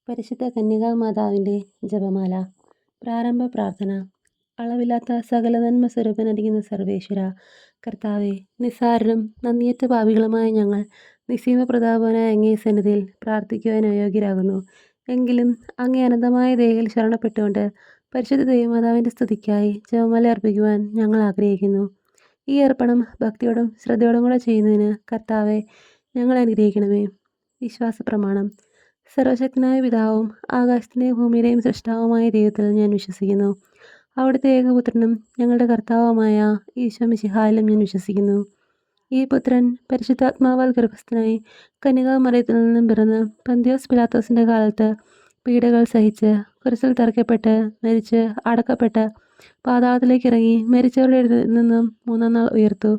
പരിശുദ്ധ കന്യകാമാതാവിൻ്റെ ജപമാല. പ്രാരംഭ പ്രാർത്ഥന. അളവില്ലാത്ത സകല നന്മ സ്വരൂപനായിരിക്കുന്ന സർവേശ്വര കർത്താവെ, നിസ്സാരരും നന്ദിയറ്റ പാപികളുമായ ഞങ്ങൾ നിസ്സീമ പ്രതാപനായ അങ്ങേ സന്നിധിയിൽ പ്രാർത്ഥിക്കുവാൻ അയോഗ്യരാകുന്നു. എങ്കിലും അങ്ങേ അനന്തമായ ദയയിൽ ശരണപ്പെട്ടുകൊണ്ട് പരിശുദ്ധ ദൈവമാതാവിൻ്റെ സ്തുതിക്കായി ജപമാല അർപ്പിക്കുവാൻ ഞങ്ങൾ ആഗ്രഹിക്കുന്നു. ഈ അർപ്പണം ഭക്തിയോടും ശ്രദ്ധയോടും കൂടെ ചെയ്യുന്നതിന് കർത്താവെ ഞങ്ങളെ അനുഗ്രഹിക്കണമേ. വിശ്വാസ പ്രമാണം. സർവശക്തനായ പിതാവും ആകാശത്തിൻ്റെയും ഭൂമിയുടെയും സൃഷ്ടാവുമായ ദൈവത്തിൽ ഞാൻ വിശ്വസിക്കുന്നു. അവിടുത്തെ ഏകപുത്രനും ഞങ്ങളുടെ കർത്താവുമായ ഈശോ മിശിഹായിലും ഞാൻ വിശ്വസിക്കുന്നു. ഈ പുത്രൻ പരിശുദ്ധാത്മാവാൽ ഗർഭസ്ഥനായി കന്യകാമറിയത്തിൽ നിന്നും പിറന്ന് പന്തിയോസ് പിലാത്തോസിൻ്റെ കാലത്ത് പീഡകൾ സഹിച്ച് കുരിശിൽ തറയ്ക്കപ്പെട്ട് മരിച്ച് അടക്കപ്പെട്ട് പാതാളത്തിലേക്ക് ഇറങ്ങി മരിച്ചവരുടെ ഇടയിൽ നിന്നും മൂന്നാം നാൾ ഉയർത്തു.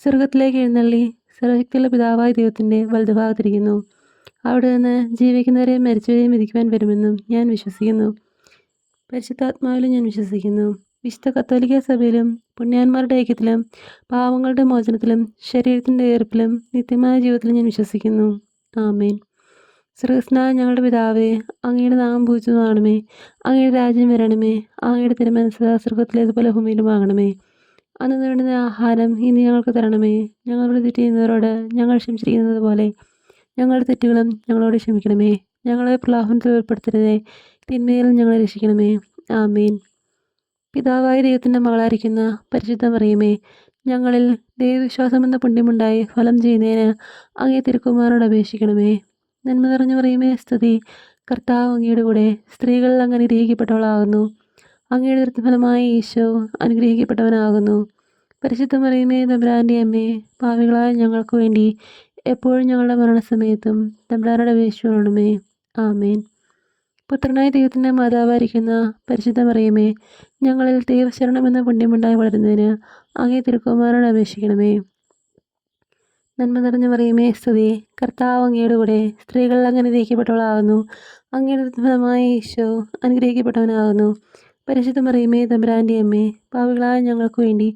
സ്വർഗത്തിലേക്ക് എഴുന്നള്ളി സർവശക്തിയുള്ള പിതാവായ ദൈവത്തിൻ്റെ വലതുഭാഗത്തിരിക്കുന്നു. അവിടെ നിന്ന് ജീവിക്കുന്നവരെയും മരിച്ചവരെയും വിധിക്കുവാൻ വരുമെന്നും ഞാൻ വിശ്വസിക്കുന്നു. പരിശുദ്ധാത്മാവിലും ഞാൻ വിശ്വസിക്കുന്നു. വിശുദ്ധ കത്തോലിക്ക സഭയിലും പുണ്യാന്മാരുടെ ഐക്യത്തിലും പാവങ്ങളുടെ മോചനത്തിലും ശരീരത്തിൻ്റെ ഉയർപ്പിലും നിത്യമായ ജീവിതത്തിലും ഞാൻ വിശ്വസിക്കുന്നു. ആമേൻ. സ്വർഗസ്നായ ഞങ്ങളുടെ പിതാവേ, അങ്ങയുടെ നാമം പൂജിതമാകണമേ. അങ്ങയുടെ രാജ്യം വരണമേ. അങ്ങയുടെ തിരുമനസ്സ് സ്വർഗത്തിലേതുപോലെ ഭൂമിയിലുമാകണമേ. അന്ന് വേണ്ടുന്ന ആഹാരം ഇനി ഞങ്ങൾക്ക് തരണമേ. ഞങ്ങളോട് തെറ്റ് ചെയ്യുന്നവരോട് ഞങ്ങൾ ക്ഷമിച്ചിരിക്കുന്നത് പോലെ ഞങ്ങളുടെ തെറ്റുകളും ഞങ്ങളോട് ക്ഷമിക്കണമേ. ഞങ്ങളെ പ്രലോഭനത്തിൽ ഉൾപ്പെടുത്തരുതേ, തിന്മയിൽ ഞങ്ങളെ രക്ഷിക്കണമേ. ആമേൻ. പിതാവായ ദൈവത്തിൻ്റെ മകളായിരിക്കുന്ന പരിശുദ്ധ മറിയമേ, ഞങ്ങളിൽ ദൈവവിശ്വാസമെന്ന പുണ്യമുണ്ടായി ഫലം ചെയ്യുന്നതിന് അങ്ങേ തിരുക്കുമാരനോട് അപേക്ഷിക്കണമേ. നന്മ നിറഞ്ഞ മറിയമേ, സ്തുതി. കർത്താവ് അങ്ങയുടെ കൂടെ സ്ത്രീകളിൽ അങ്ങ് അനുഗ്രഹിക്കപ്പെട്ടവളാകുന്നു. അങ്ങയുടെ ദൃഢഫലമായ ഈശോ അനുഗ്രഹിക്കപ്പെട്ടവനാകുന്നു. പരിശുദ്ധ മറിയമേ, തമ്പുരാൻ്റെ അമ്മേ, പാപികളായ ഞങ്ങൾക്ക് വേണ്ടി എപ്പോഴും ഞങ്ങളുടെ മരണസമയത്തും തമ്പുരാനോട് അപേക്ഷിച്ചുകൊള്ളണമേ. ആമേൻ. പുത്രനായ ദൈവത്തിൻ്റെ മാതാവായിരിക്കുന്ന പരിശുദ്ധ മറിയമേ, ഞങ്ങളിൽ ദൈവശരണമെന്ന പുണ്യമുണ്ടായി വളരുന്നതിന് അങ്ങേ തിരുക്കുമാരനോട് അപേക്ഷിക്കണമേ. നന്മ നിറഞ്ഞ മറിയമേ, സ്തുതി. കർത്താവ് അങ്ങയുടെ കൂടെ സ്ത്രീകളിൽ അങ്ങ് അനുഗ്രഹിക്കപ്പെട്ടവളാകുന്നു. അങ്ങയുടെ ഫലമായ ഈശോ അനുഗ്രഹിക്കപ്പെട്ടവനാകുന്നു. പരിശുദ്ധ മറിയമേ, തമ്പുരാൻ്റെ അമ്മേ, പാപികളായ ഞങ്ങൾക്ക് വേണ്ടി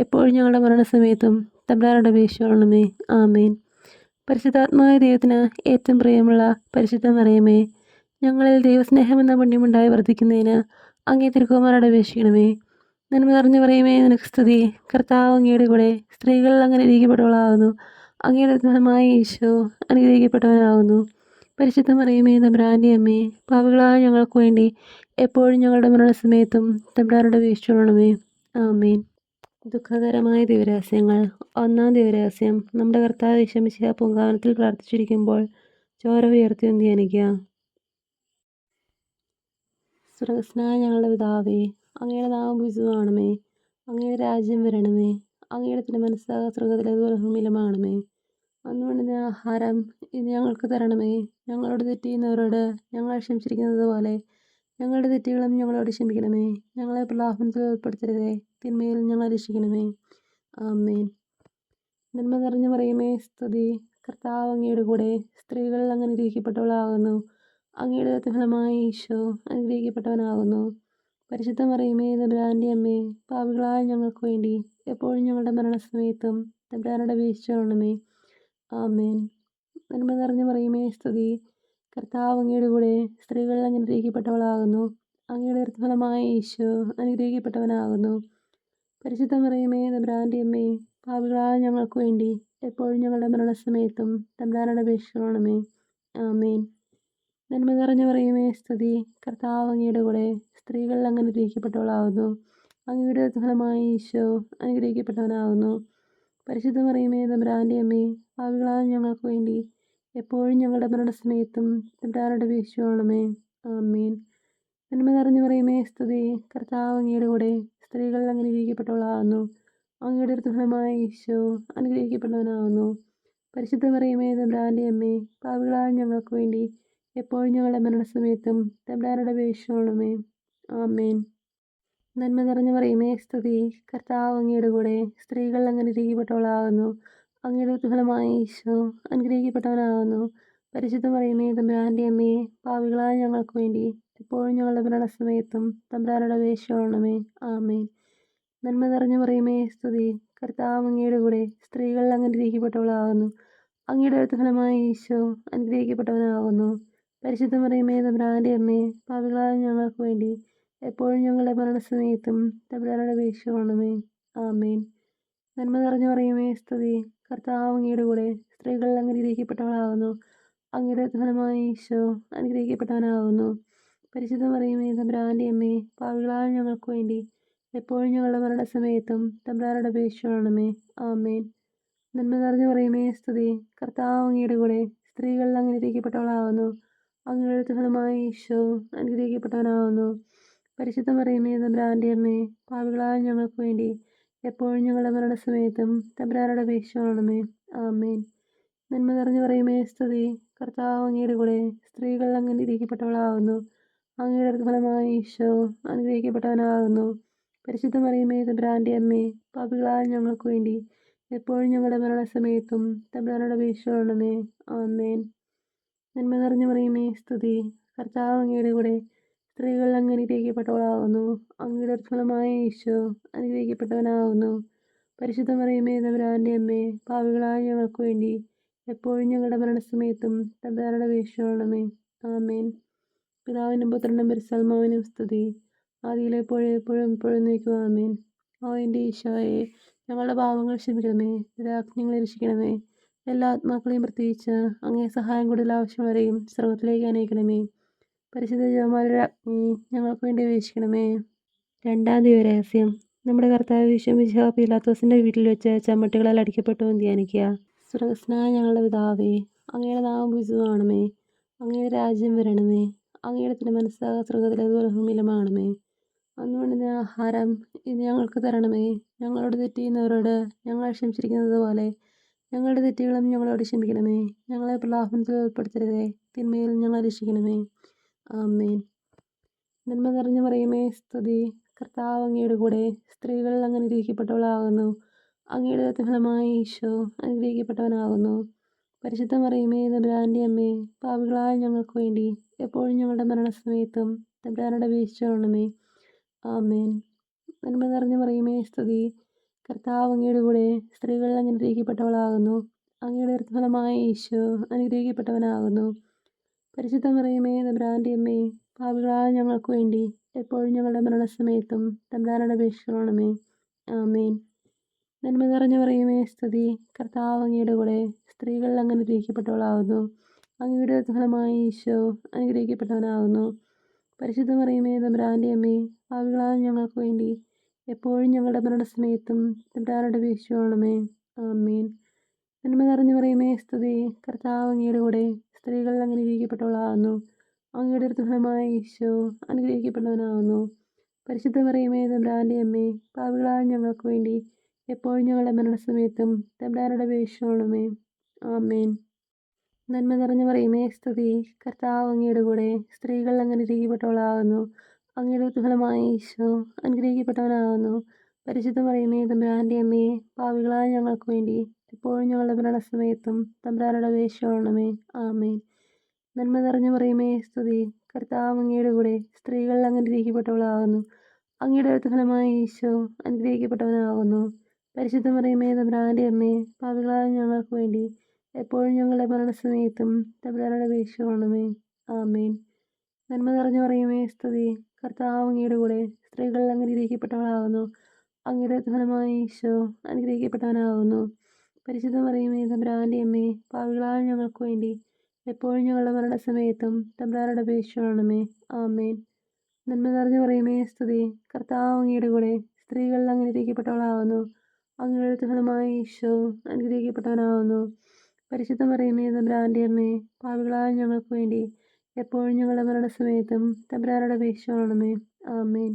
എപ്പോഴും ഞങ്ങളുടെ മരണസമയത്തും തമ്പുരാനോട് അപേക്ഷിച്ചുകൊള്ളണമേ. ആമേൻ. പരിശുദ്ധാത്മാവായ ദൈവത്തിന് ഏറ്റവും പ്രിയമുള്ള പരിശുദ്ധ മറിയമേ, ഞങ്ങളിൽ ദൈവസ്നേഹമെന്ന പുണ്യമുണ്ടായി വർദ്ധിക്കുന്നതിന് അങ്ങേ തിരുക്കുമാരനോട് അപേക്ഷിക്കണമേ. നന്മ നിറഞ്ഞ മറിയമേ, നിനക്ക് സ്തുതി. കർത്താവ് അങ്ങയുടെ കൂടെ സ്ത്രീകളിൽ അങ്ങ് അനുഗ്രഹിക്കപ്പെട്ടവളാകുന്നു. അങ്ങയുടെ ഫലമായ ഈശോ അനുഗ്രഹിക്കപ്പെട്ടവനാകുന്നു. പരിശുദ്ധ മറിയമേ, തമ്പുരാൻ്റെ അമ്മേ, പാപികളായ ഞങ്ങൾക്ക് വേണ്ടി എപ്പോഴും ഞങ്ങളുടെ മരണസമയത്തും തമ്പുരാനോട് അപേക്ഷിച്ചുകൊള്ളണമേ. ആമേൻ. ദുഃഖകരമായ ദിവരഹസ്യങ്ങൾ. ഒന്നാം ദിവരഹസ്യം. നമ്മുടെ കർത്താവ് ഈശോ മിശിഹാ പൂങ്കാവനത്തിൽ പ്രാർത്ഥിച്ചിരിക്കുമ്പോൾ ചോര ഉയർത്തി ധ്യാനിക്കുക. സ്വർഗസ്നായ ഞങ്ങളുടെ പിതാവേ, അങ്ങയുടെ നാമം പൂജിതമാകണമേ. അങ്ങയുടെ രാജ്യം വരണമേ. അങ്ങയുടെ തിരുമനസ്സ് സ്വർഗത്തിലേതുപോലെ ഭൂമിയിലുമാകണമേ. അന്ന് വേണ്ടുന്ന ആഹാരം ഇനി ഞങ്ങൾക്ക് തരണമേ. ഞങ്ങളോട് തെറ്റ് ചെയ്യുന്നവരോട് ഞങ്ങൾ ക്ഷമിച്ചിരിക്കുന്നത് പോലെ ഞങ്ങളുടെ തെറ്റുകളും ഞങ്ങളോട് ക്ഷമിക്കണമേ. ഞങ്ങളെ പ്രലോഭനത്തിൽ ഉൾപ്പെടുത്തരുതേ, തിന്മയിൽ ഞങ്ങളെ രക്ഷിക്കണമേ. ആമേൻ. നന്മ നിറഞ്ഞ മറിയമേ, സ്തുതി. കർത്താവ് അങ്ങയുടെ കൂടെ സ്ത്രീകളിൽ അങ്ങ് അനുഗ്രഹിക്കപ്പെട്ടവളാകുന്നു. അങ്ങയുടെ ഫലമായ ഈശോ അനുഗ്രഹിക്കപ്പെട്ടവനാകുന്നു. പരിശുദ്ധ മറിയമേ, തമ്പുരാൻ്റെ അമ്മേ, പാപികളായ ഞങ്ങൾക്ക് വേണ്ടി എപ്പോഴും ഞങ്ങളുടെ മരണസമയത്തും തമ്പുരാനോട് അപേക്ഷിച്ചുകൊള്ളണമേ. ആമേൻ. നന്മ നിറഞ്ഞ മറിയമേ, സ്തുതി. കർത്താവ് അങ്ങയുടെ കൂടെ സ്ത്രീകളിൽ അങ്ങ് അനുഗ്രഹിക്കപ്പെട്ടവളാകുന്നു. അങ്ങയുടെ ഫലമായ ഈശോ അനുഗ്രഹിക്കപ്പെട്ടവനാകുന്നു. പരിശുദ്ധ മറിയമേ, തമ്പുരാൻ്റെ അമ്മേ, പാപികളായ ഞങ്ങൾക്ക് വേണ്ടി എപ്പോഴും ഞങ്ങളുടെ മരണസമയത്തും തമ്പുരാനോട് അപേക്ഷിച്ചുകൊള്ളണമേ. ആമേൻ. നന്മ നിറഞ്ഞ മറിയമേ, സ്തുതി. കർത്താവ് അങ്ങയുടെ കൂടെ സ്ത്രീകളിൽ അങ്ങ് അനുഗ്രഹിക്കപ്പെട്ടവളാകുന്നു. അങ്ങയുടെ ഫലമായ ഈശോ അനുഗ്രഹിക്കപ്പെട്ടവനാകുന്നു. പരിശുദ്ധ മറിയമേ, തമ്പുരാൻ്റെ അമ്മേ, പാപികളായ ഞങ്ങൾക്ക് വേണ്ടി എപ്പോഴും ഞങ്ങളുടെ മരണസമയത്തും തമ്പുരാനോട് അപേക്ഷിച്ചുകൊള്ളണമേ. ആമേൻ. നന്മ നിറഞ്ഞ മറിയമേ, സ്തുതി. കർത്താവ് അങ്ങയുടെ കൂടെ സ്ത്രീകളിൽ അങ്ങ് അനുഗ്രഹിക്കപ്പെട്ടവളാകുന്നു. അങ്ങയുടെ ഫലമായ ഈശോ അനുഗ്രഹിക്കപ്പെട്ടവനാകുന്നു. പരിശുദ്ധ മറിയമേ, തമ്പുരാൻ്റെ അമ്മേ, പാപികളായ ഞങ്ങൾക്ക് വേണ്ടി എപ്പോഴും ഞങ്ങളുടെ മരണസമയത്തും തമ്പുരാനോട് അപേക്ഷിച്ചുകൊള്ളണമേ. ആമേൻ. നന്മ നിറഞ്ഞ മറിയമേ, സ്തുതി. കർത്താവ് അങ്ങയുടെ കൂടെ സ്ത്രീകളിൽ അങ്ങ് അനുഗ്രഹിക്കപ്പെട്ടവളാകുന്നു. അങ്ങയുടെ ഫലമായ ഈശോ അനുഗ്രഹിക്കപ്പെട്ടവനാകുന്നു. പരിശുദ്ധ മറിയമേ, തമ്പുരാൻ്റെ അമ്മേ, പാപികളായ ഞങ്ങൾക്ക് വേണ്ടി എപ്പോഴും ഞങ്ങളുടെ മരണസമയത്തും തമ്പുരാനോട് അപേക്ഷിച്ചുകൊള്ളണമേ. ആമേൻ. നന്മ നിറഞ്ഞ മറിയമേ, സ്തുതി. കർത്താവ് അങ്ങയുടെ കൂടെ സ്ത്രീകളിൽ അങ്ങ് അനുഗ്രഹിക്കപ്പെട്ടവളാകുന്നു. അങ്ങയുടെ ഫലമായ ഈശോ അനുഗ്രഹിക്കപ്പെട്ടവനാകുന്നു. പരിശുദ്ധ മറിയമേ തമ്പുരാൻ്റെ അമ്മേ, പാപികളായ ഞങ്ങൾക്ക് വേണ്ടി എപ്പോഴും ഞങ്ങളുടെ മരണസമയത്തും തമ്പുരാനോട് അപേക്ഷിക്കണമേ. ആമേൻ. നന്മ നിറഞ്ഞു മറിയമേ, സ്തുതി. കർത്താവ് അങ്ങയുടെ കൂടെ സ്ത്രീകൾ അങ്ങ് അനുഗ്രഹിക്കപ്പെട്ടവളാകുന്നു. അങ്ങയുടെ ഫലമായി ഈശോ അനുഗ്രഹിക്കപ്പെട്ടവനാകുന്നു. പരിശുദ്ധ മറിയമേ തമ്പുരാൻ്റെ അമ്മേ, പാപികളായ ഞങ്ങൾക്ക് വേണ്ടി എപ്പോഴും ഞങ്ങളുടെ മരണസമയത്തും തമ്പുരാനോട് അപേക്ഷിക്കണമേ. ആമേൻ. നന്മ നിറഞ്ഞു മറിയമേ, സ്തുതി. കർത്താവ് അങ്ങയുടെ കൂടെ സ്ത്രീകൾ അങ്ങ് അനുഗ്രഹിക്കപ്പെട്ടവളാകുന്നു. അങ്ങയുടെ ഫലമായി ഈശോ അനുഗ്രഹിക്കപ്പെട്ടവനാകുന്നു. പരിശുദ്ധ മറിയമേ തമ്പുരാൻ്റെ അമ്മേ, പാപികളായ ഞങ്ങൾക്ക് വേണ്ടി എപ്പോഴും ഞങ്ങളുടെ മരണസമയത്തും തമ്പുരാനോട് അപേക്ഷിക്കണമേ. ആമേൻ. നന്മ നിറഞ്ഞു മറിയമേ, സ്തുതി. കർത്താവ് അങ്ങയുടെ കൂടെ സ്ത്രീകൾ അങ്ങ് അനുഗ്രഹിക്കപ്പെട്ടവളാകുന്നു. അങ്ങയുടെ ഫലമായി ഈശോ അനുഗ്രഹിക്കപ്പെട്ടവനാകുന്നു. പരിശുദ്ധ മറിയമേ തമ്പുരാൻ്റെ അമ്മേ, പാപികളായ ഞങ്ങൾക്ക് വേണ്ടി എപ്പോഴും ഞങ്ങളുടെ മരണസമയത്തും തമ്പുരാനോട് അപേക്ഷിക്കണമേ. ആമേൻ. നന്മ നിറഞ്ഞു മറിയമേ, സ്തുതി. കർത്താവ് അങ്ങയുടെ കൂടെ സ്ത്രീകൾ അങ്ങ് അനുഗ്രഹിക്കപ്പെട്ടവളാകുന്നു. അങ്ങയുടെ ഫലമായ ഈശോ അനുഗ്രഹിക്കപ്പെട്ടവനാകുന്നു. പരിശുദ്ധ മറിയമേ തമ്പുരാൻ്റെ അമ്മേ, പാപികളായ ഞങ്ങൾക്ക് വേണ്ടി എപ്പോഴും ഞങ്ങളുടെ മരണസമയത്തും തമ്പുരാനോട് അപേക്ഷിക്കണമേ. ആമേൻ. പിതാവിനും പുത്രനും പരിശുദ്ധാത്മാവിനും സ്തുതി. ആദിയിലെപ്പോഴും എപ്പോഴും എപ്പോഴും നീക്കുക. ആമേൻ. ഓ എൻ്റെ ഈശോയെ, ഞങ്ങളുടെ പാപങ്ങൾ ക്ഷമിക്കണമേ, നിരാജ്ഞങ്ങളെ രക്ഷിക്കണമേ. എല്ലാ ആത്മാക്കളെയും പ്രത്യേകിച്ച് അങ്ങേ സഹായം കൂടുതൽ ആവശ്യമുള്ളവരെയും സ്വർഗത്തിലേക്ക് അനയിക്കണമേ. പരിശുദ്ധ ജപമാലയുടെ അഗ്നി ഞങ്ങൾക്ക് വേണ്ടി അപേക്ഷിക്കണമേ. രണ്ടാം ദിവരഹസ്യം. നമ്മുടെ കർത്താവ് ഈശോ പീലാത്തോസിൻ്റെ വീട്ടിൽ വെച്ച് ചമ്മട്ടികളാൽ അടിക്കപ്പെട്ടു എന്ന് ധ്യാനിക്കുക. സ്വർഗസ്നായ ഞങ്ങളുടെ പിതാവേ, അങ്ങയുടെ നാമം പൂജിതമാകണമേ. അങ്ങയുടെ രാജ്യം വരണമേ. അങ്ങയുടെ തിരുമനസ്സ് സ്വർഗത്തിലേതുപോലെ ഭൂമിയിലുമാകണമേ. അന്ന് വേണ്ടുന്ന ആഹാരം ഇന്ന് ഞങ്ങൾക്ക് തരണമേ. ഞങ്ങളോട് തെറ്റ് ചെയ്യുന്നവരോട് ഞങ്ങൾ ക്ഷമിച്ചിരിക്കുന്നത് പോലെ ഞങ്ങളുടെ തെറ്റുകളും ഞങ്ങളോട് ക്ഷമിക്കണമേ. ഞങ്ങളെ പ്രലോഭനത്തിൽ ഉൾപ്പെടുത്തരുതേ, തിന്മയിൽ ഞങ്ങളെ രക്ഷിക്കണമേ. ആമേൻ. നന്മ നിറഞ്ഞു മറിയമേ, സ്തുതി. കർത്താവ് അങ്ങയുടെ കൂടെ സ്ത്രീകൾ അങ്ങ് അനുഗ്രഹിക്കപ്പെട്ടവളാകുന്നു. അങ്ങയുടെ ഫലമായി ഈശോ അനുഗ്രഹിക്കപ്പെട്ടവനാകുന്നു. പരിശുദ്ധ മറിയമേ തമ്പുരാൻ്റെ അമ്മേ, പാപികളായ ഞങ്ങൾക്ക് വേണ്ടി എപ്പോഴും ഞങ്ങളുടെ മരണസമയത്തും തമ്പുരാനോട് അപേക്ഷിക്കണമേ. ആമേൻ. നന്മ നിറഞ്ഞു മറിയമേ, സ്തുതി. കർത്താവ് അങ്ങയുടെ കൂടെ സ്ത്രീകൾ അങ്ങ് അനുഗ്രഹിക്കപ്പെട്ടവളാകുന്നു. അങ്ങയുടെ ഫലമായി ഈശോ അനുഗ്രഹിക്കപ്പെട്ടവനാകുന്നു. പരിശുദ്ധ മറിയമേ തമ്പുരാൻ്റെ അമ്മേ, പാപികളായ ഞങ്ങൾക്ക് വേണ്ടി എപ്പോഴും ഞങ്ങളുടെ മരണസമയത്തും തമ്പുരാനോട് അപേക്ഷിക്കണമേ. ആമേൻ. നന്മ നിറഞ്ഞു മറിയമേ, സ്തുതി. കർത്താവ് അങ്ങയുടെ കൂടെ സ്ത്രീകൾ അങ്ങ് അനുഗ്രഹിക്കപ്പെട്ടവളാകുന്നു. അങ്ങയുടെ ഫലമായി ഈശോ അനുഗ്രഹിക്കപ്പെട്ടവനാകുന്നു. പരിശുദ്ധ മറിയമേ തമ്പുരാൻ്റെ അമ്മേ, പാപികളായ ഞങ്ങൾക്ക് വേണ്ടി എപ്പോഴും ഞങ്ങളുടെ മരണസമയത്തും തമ്പുരാനോട് അപേക്ഷിക്കണമേ. ആമേൻ. നന്മ നിറഞ്ഞു മറിയമേ, സ്തുതി. കർത്താവ് അങ്ങയുടെ കൂടെ സ്ത്രീകൾ അങ്ങ് അനുഗ്രഹിക്കപ്പെട്ടവളാകുന്നു. അങ്ങയുടെ ഫലമായ ഈശോ അനുഗ്രഹിക്കപ്പെട്ടവനാകുന്നു. പരിശുദ്ധ മറിയമേ തമ്പുരാൻ്റെ അമ്മേ, പാപികളായ ഞങ്ങൾക്ക് വേണ്ടി എപ്പോഴും ഞങ്ങളുടെ മരണസമയത്തും തമ്പുരാനോട് അപേക്ഷിക്കണമേ. ആമേൻ. നന്മ നിറഞ്ഞു മറിയമേ, സ്തുതി. കർത്താവ് അങ്ങയുടെ കൂടെ സ്ത്രീകൾ അങ്ങ് അനുഗ്രഹിക്കപ്പെട്ടവളാകുന്നു. അങ്ങയുടെ ഫലമായ ഈശോ അനുഗ്രഹിക്കപ്പെട്ടവനാകുന്നു. പരിശുദ്ധ മറിയമേ തമ്പുരാൻ്റെ അമ്മേ, പാപികളായ ഞങ്ങൾക്ക് വേണ്ടി എപ്പോഴും ഞങ്ങളുടെ മരണസമയത്തും തമ്പുരാനോട് അപേക്ഷിക്കണമേ. ആമേൻ. നന്മ നിറഞ്ഞു മറിയമേ, സ്തുതി. കർത്താവ് അങ്ങയുടെ കൂടെ സ്ത്രീകൾ അങ്ങ് അനുഗ്രഹിക്കപ്പെട്ടവളാകുന്നു. അങ്ങയുടെ ഫലമായ ഈശോ അനുഗ്രഹിക്കപ്പെട്ടവനാകുന്നു. പരിശുദ്ധ മറിയമേ തമ്പുരാൻ്റെ അമ്മേ, പാപികളായ ഞങ്ങൾക്ക് വേണ്ടി എപ്പോഴും ഞങ്ങളുടെ മരണസമയത്തും തമ്പുരാനോട് അപേക്ഷിക്കണമേ. ആമേൻ. നന്മ നിറഞ്ഞു മറിയമേ, സ്തുതി. കർത്താവ് അങ്ങയുടെ കൂടെ സ്ത്രീകൾ അങ്ങ് അനുഗ്രഹിക്കപ്പെട്ടവളാകുന്നു. അങ്ങയുടെ ഫലമായ ഈശോ അനുഗ്രഹിക്കപ്പെട്ടവനാകുന്നു. പരിശുദ്ധ മറിയമേ തമ്പുരാൻ്റെ അമ്മേ, പാപികളായ ഞങ്ങൾക്ക് വേണ്ടി എപ്പോഴും ഞങ്ങളുടെ മരണസമയത്തും തമ്പുരാനോട് അപേക്ഷിക്കണമേ. ആമേൻ. നന്മ നിറഞ്ഞു മറിയമേ, സ്തുതി. കർത്താവ് അങ്ങയുടെ കൂടെ സ്ത്രീകൾ അങ്ങ് അനുഗ്രഹിക്കപ്പെട്ടവളാകുന്നു. അങ്ങയുടെ ഫലമായ ഈശോ അനുഗ്രഹിക്കപ്പെട്ടവനാകുന്നു. പരിശുദ്ധ മറിയമേ തമ്പുരാൻ്റെ അമ്മേ, പാപികളായ ഞങ്ങൾക്ക് വേണ്ടി എപ്പോഴും ഞങ്ങളുടെ മരണസമയത്തും തമ്പുരാനോട് അപേക്ഷിക്കണമേ. ആമേൻ.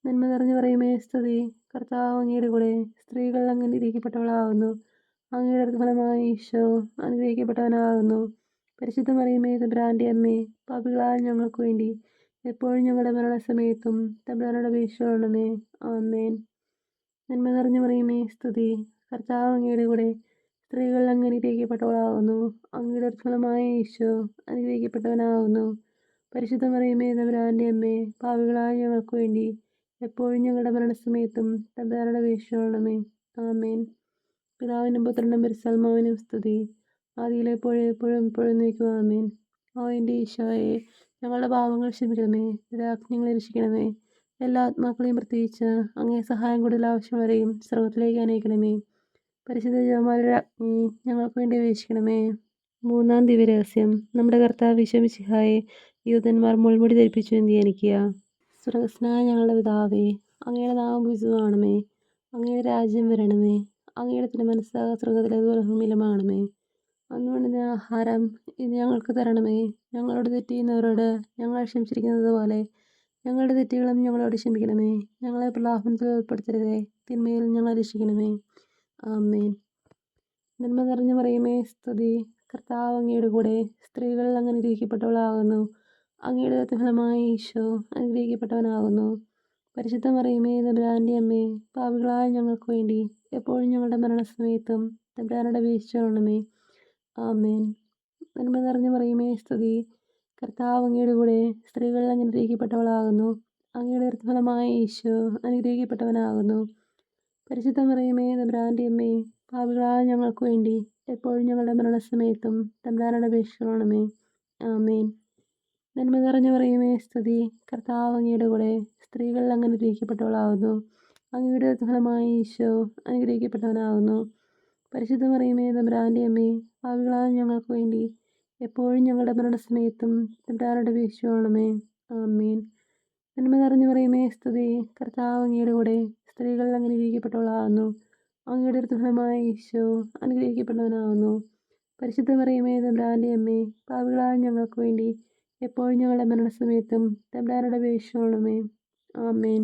നന്മ നിറഞ്ഞു മറിയമേ, സ്തുതി. കർത്താവ് അങ്ങയുടെ കൂടെ സ്ത്രീകൾ അങ്ങ് അനുഗ്രഹിക്കപ്പെട്ടവളാകുന്നു. അങ്ങയുടെ ഫലമായ ഈശോ അനുഗ്രഹിക്കപ്പെട്ടവനാകുന്നു. പരിശുദ്ധ മറിയമേ തമ്പുരാൻ്റെ അമ്മേ, പാപികളായ ഞങ്ങൾക്ക് വേണ്ടി എപ്പോഴും ഞങ്ങളുടെ മരണസമയത്തും തമ്പുരാനോട് അപേക്ഷിക്കണമേ. ആമേൻ. നന്മ നിറഞ്ഞു മറിയമേ, സ്തുതി. കർത്താവ് അങ്ങയുടെ കൂടെ സ്ത്രീകൾ അങ്ങ് അനുഗ്രഹിക്കപ്പെട്ടവളാകുന്നു. അങ്ങയുടെ ഫലമായ ഈശോ അനുഗ്രഹിക്കപ്പെട്ടവനാകുന്നു. പരിശുദ്ധ മറിയമേ തമ്പുരാൻ്റെ അമ്മേ, പാപികളായ ഞങ്ങൾക്ക് വേണ്ടി എപ്പോഴും ഞങ്ങളുടെ മരണസമയത്തും തമ്പുരാനോട് അപേക്ഷിക്കണമേ. ആമേൻ. പിതാവിനും പുത്രനും പരിശുദ്ധാത്മാവിനും സ്തുതി. ആദിയിലെപ്പോഴും എപ്പോഴും എപ്പോഴും നീക്കുക. ആമേൻ. ഓ എൻ്റെ ഈശോയെ, ഞങ്ങളുടെ പാപങ്ങൾ ക്ഷമിക്കണമേ, രാജ്ഞങ്ങളെ രക്ഷിക്കണമേ. എല്ലാ ആത്മാക്കളെയും പ്രത്യേകിച്ച് അങ്ങേ സഹായം കൂടുതൽ ആവശ്യമുള്ളവരെയും സ്രോതത്തിലേക്ക് അനയിക്കണമേ. പരിശുദ്ധ ജപമാലയുടെ രാജ്ഞി ഞങ്ങൾക്ക് വേണ്ടി അപേക്ഷിക്കണമേ. മൂന്നാം ദിവ്യരഹസ്യം. നമ്മുടെ കർത്താവ് ഈശോമിശിഹായെ യൂതന്മാർ മുൾമുടി ധരിപ്പിച്ചു എന്ന് ധ്യാനിക്കുക. സ്വർഗ്ഗസ്ഥനായ ഞങ്ങളുടെ പിതാവേ, അങ്ങയുടെ നാമം പൂജിതമാകണമേ. അങ്ങയുടെ രാജ്യം വരണമേ. അങ്ങയുടെ തിരുമനസ്സായ സ്വർഗ്ഗത്തിലേതുപോലെ ഭൂമിയിലുമാകണമേ. അന്ന് വേണ്ടുന്ന ആഹാരം ഇന്ന് ഞങ്ങൾക്ക് തരണമേ. ഞങ്ങളോട് തെറ്റ് ചെയ്യുന്നവരോട് ഞങ്ങൾ ക്ഷമിച്ചിരിക്കുന്നത് പോലെ ഞങ്ങളുടെ തെറ്റുകളും ഞങ്ങളോട് ക്ഷമിക്കണമേ. ഞങ്ങളെ പ്രലോഭനത്തിൽ ഉൾപ്പെടുത്തരുതേ, തിന്മയിൽ ഞങ്ങളെ രക്ഷിക്കണമേ. ആമേൻ. നന്മ നിറഞ്ഞ മറിയമേ, സ്തുതി. കർത്താവ് അങ്ങയുടെ കൂടെ സ്ത്രീകൾ അങ്ങ് അനുഗ്രഹിക്കപ്പെട്ടവളാകുന്നു. അങ്ങയുടെ ഫലമായി ഈശോ അനുഗ്രഹിക്കപ്പെട്ടവനാകുന്നു. പരിശുദ്ധ മറിയമേ, തമ്പുരാൻ്റെ അമ്മേ, പാപികളായ ഞങ്ങൾക്ക് വേണ്ടി എപ്പോഴും ഞങ്ങളുടെ മരണസമയത്തും തമ്പുരാനോട് അപേക്ഷിച്ചുകൊള്ളണമേ. ആമേൻ. നന്മ നിറഞ്ഞ മറിയമേ, സ്തുതി. കർത്താവ് അങ്ങയുടെ കൂടെ സ്ത്രീകൾ അങ്ങ് അനുഗ്രഹിക്കപ്പെട്ടവളാകുന്നു. അങ്ങയുടെ ഫലമായി ഈശോ അനുഗ്രഹിക്കപ്പെട്ടവനാകുന്നു. പരിശുദ്ധ മറിയമേ, തമ്പുരാൻ്റെ അമ്മേ, പാപികളായ ഞങ്ങൾക്ക് വേണ്ടി എപ്പോഴും ഞങ്ങളുടെ മരണസമയത്തും തമ്പുരാനോട് അപേക്ഷിച്ചുകൊള്ളണമേ. ആമേൻ. നന്മ നിറഞ്ഞ മറിയമേ, സ്തുതി. കർത്താവ് അങ്ങയുടെ കൂടെ സ്ത്രീകൾ അങ്ങ് അനുഗ്രഹിക്കപ്പെട്ടവളാകുന്നു. അങ്ങയുടെ ഫലമായി ഈശോ അനുഗ്രഹിക്കപ്പെട്ടവനാകുന്നു. പരിശുദ്ധ മറിയമേ, തമ്പുരാൻ്റെ അമ്മേ, പാപികളായ ഞങ്ങൾക്ക് വേണ്ടി എപ്പോഴും ഞങ്ങളുടെ മരണസമയത്തും തമ്പുരാനോട് അപേക്ഷിച്ചുകൊള്ളണമേ. ആമേൻ. നന്മ നിറഞ്ഞ മറിയമേ, സ്തുതി. കർത്താവ് അങ്ങയുടെ കൂടെ സ്ത്രീകൾ അങ്ങ് അനുഗ്രഹിക്കപ്പെട്ടവളാകുന്നു. അങ്ങയുടെ ഫലമായി ഈശോ അനുഗ്രഹിക്കപ്പെട്ടവനാകുന്നു. പരിശുദ്ധ മറിയമേ, തമ്പുരാൻ്റെ അമ്മേ, പാപികളായ ഞങ്ങൾക്ക് വേണ്ടി എപ്പോഴും ഞങ്ങളുടെ മരണസമയത്തും തമ്പുരാനോട് അപേക്ഷിച്ചുകൊള്ളണമേ. ആമേൻ.